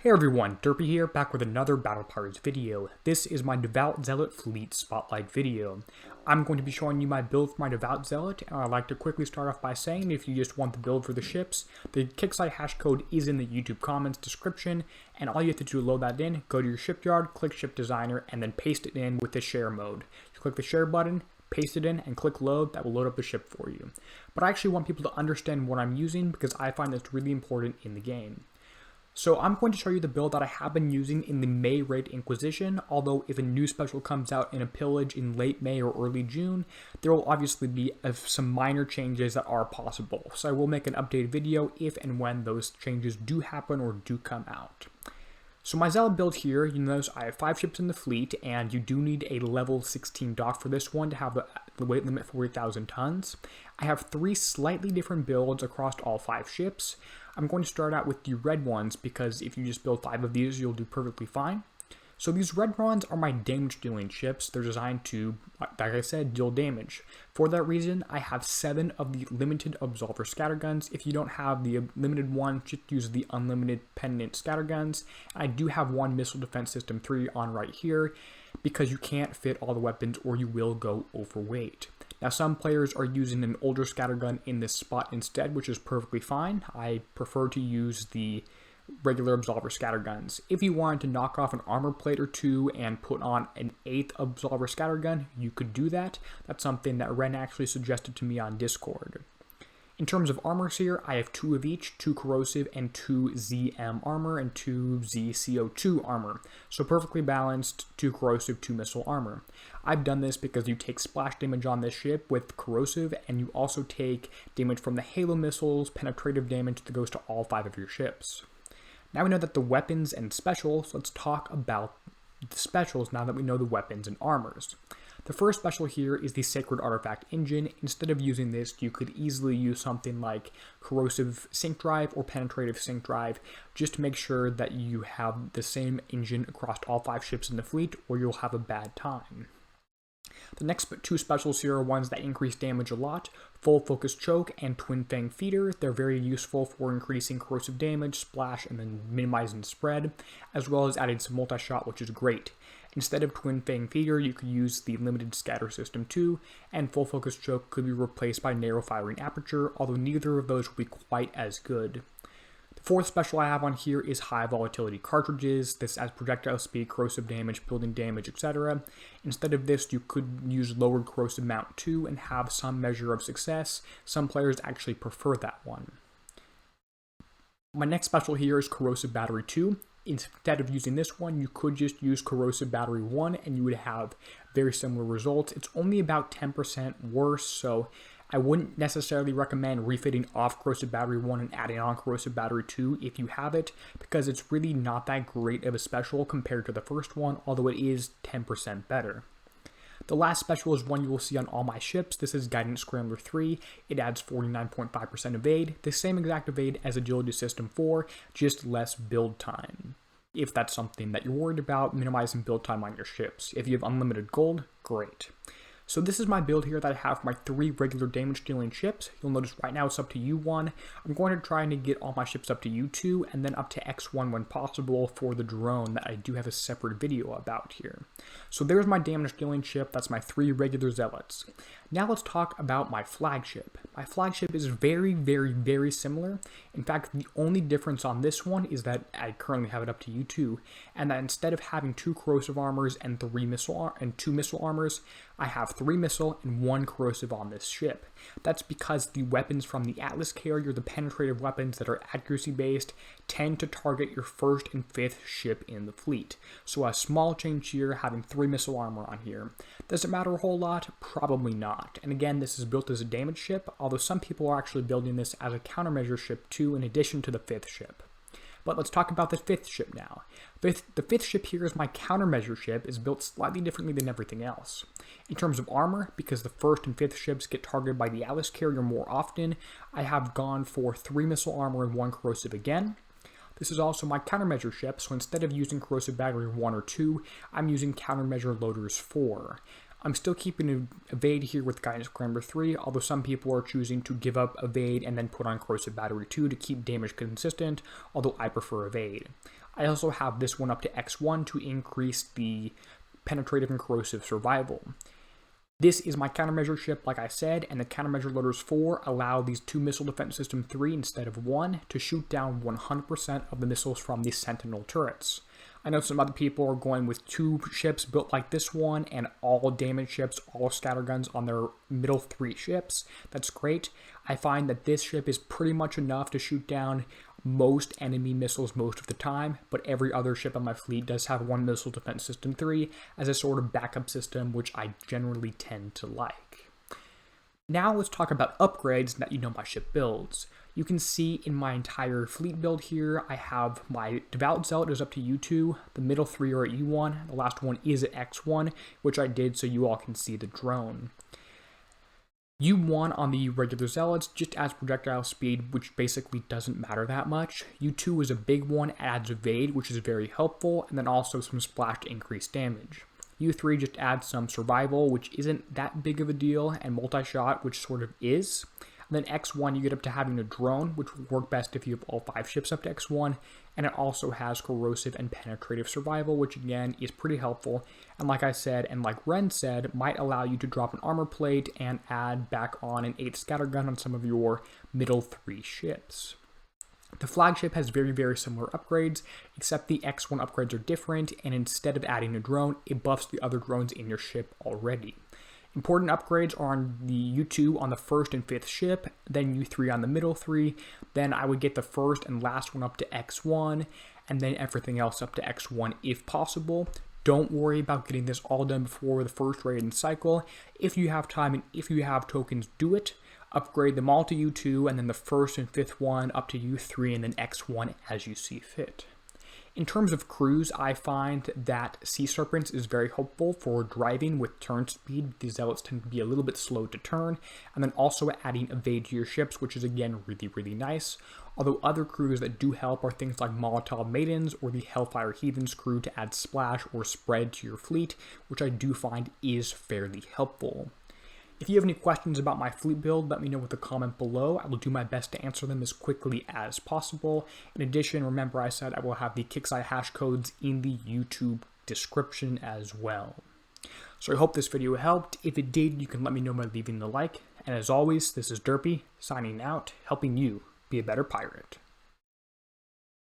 Hey everyone, Derpy here, back with another Battle Pirates video. This is my Devout Zealot Fleet Spotlight video. I'm going to be showing you my build for my Devout Zealot, and I'd like to quickly start off by saying if you just want the build for the ships, the Kixeye hash code is in the YouTube comments description, and all you have to do to load that in, go to your shipyard, click Ship Designer, and then paste it in with the share mode. You click the share button, paste it in, and click load. That will load up the ship for you. But I actually want people to understand what I'm using because I find that's really important in the game. So I'm going to show you the build that I have been using in the May Raid Inquisition, although if a new special comes out in a Pillage in late May or early June, there will obviously be some minor changes that are possible. So I will make an updated video if and when those changes do happen or do come out. So my Zealot build here, you notice I have 5 ships in the fleet, and you do need a level 16 dock for this one to have the weight limit 40,000 tons. I have 3 slightly different builds across all 5 ships. I'm going to start out with the red ones because if you just build 5 of these, you'll do perfectly fine. So these red ones are my damage dealing ships. They're designed to, like I said, deal damage. For that reason, I have 7 of the limited absolver scatterguns. If you don't have the limited one, just use the unlimited pendant scatterguns. I do have 1 missile defense system 3 on right here because you can't fit all the weapons or you will go overweight. Now some players are using an older scattergun in this spot instead, which is perfectly fine. I prefer to use the regular absolver scatterguns. If you wanted to knock off an armor plate or 2 and put on an 8th absolver scattergun, you could do that. That's something that Ren actually suggested to me on Discord. In terms of armors here, I have 2 of each, 2 corrosive and 2 ZM armor and 2 ZCO2 armor. So perfectly balanced, 2 corrosive, 2 missile armor. I've done this because you take splash damage on this ship with corrosive, and you also take damage from the halo missiles, penetrative damage that goes to all 5 of your ships. Now we know that the weapons and specials, let's talk about the specials now that we know the weapons and armors. The first special here is the Sacred Artifact Engine. Instead of using this, you could easily use something like Corrosive Sync Drive or Penetrative Sync Drive, just to make sure that you have the same engine across all 5 ships in the fleet, or you'll have a bad time. The next 2 specials here are ones that increase damage a lot: Full Focus Choke and Twin Fang Feeder. They're very useful for increasing corrosive damage, splash, and then minimizing spread, as well as adding some multi-shot, which is great. Instead of Twin Fang Feeder, you could use the Limited Scatter System 2, and Full Focus Choke could be replaced by Narrow Firing Aperture, although neither of those will be quite as good. The 4th special I have on here is High Volatility Cartridges. This adds projectile speed, corrosive damage, building damage, etc. Instead of this, you could use Lowered Corrosive Mount 2 and have some measure of success. Some players actually prefer that one. My next special here is Corrosive Battery 2. Instead of using this one, you could just use Corrosive Battery 1 and you would have very similar results. It's only about 10% worse, so I wouldn't necessarily recommend refitting off Corrosive Battery 1 and adding on Corrosive Battery 2 if you have it, because it's really not that great of a special compared to the first one, although it is 10% better. The last special is one you will see on all my ships. This is Guidance Scrambler 3. It adds 49.5% evade, the same exact evade as Agility System 4, just less build time. If that's something that you're worried about, minimizing build time on your ships. If you have unlimited gold, great. So this is my build here that I have for my 3 regular damage dealing ships. You'll notice right now it's up to U1. I'm going to try and get all my ships up to U2 and then up to X1 when possible for the drone that I do have a separate video about here. So there's my damage dealing ship. That's my 3 regular zealots. Now let's talk about my flagship. My flagship is very similar. In fact, the only difference on this one is that I currently have it up to U2, and that instead of having 2 corrosive armors and 2 missile armors, I have 3 missile and 1 corrosive on this ship. That's because the weapons from the Atlas carrier, the penetrative weapons that are accuracy based, tend to target your 1st and 5th ship in the fleet. So a small change here, having 3 missile armor on here. Does it matter a whole lot? Probably not. And again, this is built as a damage ship, although some people are actually building this as a countermeasure ship too, in addition to the 5th ship. But let's talk about the 5th ship now. The 5th ship here is my countermeasure ship, is built slightly differently than everything else. In terms of armor, because the 1st and 5th ships get targeted by the Atlas carrier more often, I have gone for 3 missile armor and 1 corrosive again. This is also my countermeasure ship, so instead of using Corrosive Battery 1 or 2, I'm using Countermeasure Loaders 4. I'm still keeping Evade here with Guidance Scrambler 3, although some people are choosing to give up Evade and then put on Corrosive Battery 2 to keep damage consistent, although I prefer Evade. I also have this one up to X1 to increase the penetrative and corrosive survival. This is my countermeasure ship, like I said, and the countermeasure loaders 4 allow these 2 missile defense system 3 instead of 1 to shoot down 100% of the missiles from the Sentinel turrets. I know some other people are going with 2 ships built like this one and all damage ships, all scatterguns on their middle 3 ships. That's great. I find that this ship is pretty much enough to shoot down most enemy missiles most of the time, but every other ship on my fleet does have 1 missile defense system 3 as a sort of backup system, which I generally tend to like. Now let's talk about upgrades that you know my ship builds. You can see in my entire fleet build here, I have my Devout Zealot is up to U2, the middle 3 are at U1, the last one is at X1, which I did so you all can see the drone. U1 on the regular Zealots just adds projectile speed, which basically doesn't matter that much. U2 is a big one, adds evade, which is very helpful, and then also some splash to increase damage. U3 just adds some survival, which isn't that big of a deal, and multi-shot, which sort of is. And then X1, you get up to having a drone, which will work best if you have all 5 ships up to X1, and it also has corrosive and penetrative survival, which again is pretty helpful, and like I said, and like Ren said, might allow you to drop an armor plate and add back on an 8 scattergun on some of your middle 3 ships. The flagship has very, very similar upgrades, except the X1 upgrades are different, and instead of adding a drone, it buffs the other drones in your ship already. Important upgrades are on the U2 on the 1st and 5th ship, then U3 on the middle 3, then I would get the first and last one up to X1, and then everything else up to X1 if possible. Don't worry about getting this all done before the first raid and cycle. If you have time and if you have tokens, do it. Upgrade them all to U2, and then the 1st and 5th one up to U3, and then X1 as you see fit. In terms of crews, I find that Sea Serpents is very helpful for driving with turn speed. These Zealots tend to be a little bit slow to turn, and then also adding evade to your ships, which is again really, really nice. Although other crews that do help are things like Molotov Maidens or the Hellfire Heathens crew to add splash or spread to your fleet, which I do find is fairly helpful. If you have any questions about my fleet build, let me know with a comment below. I will do my best to answer them as quickly as possible. In addition, remember I said I will have the Kixeye hash codes in the YouTube description as well. So I hope this video helped. If it did, you can let me know by leaving a like. And as always, this is Derpy, signing out, helping you be a better pirate.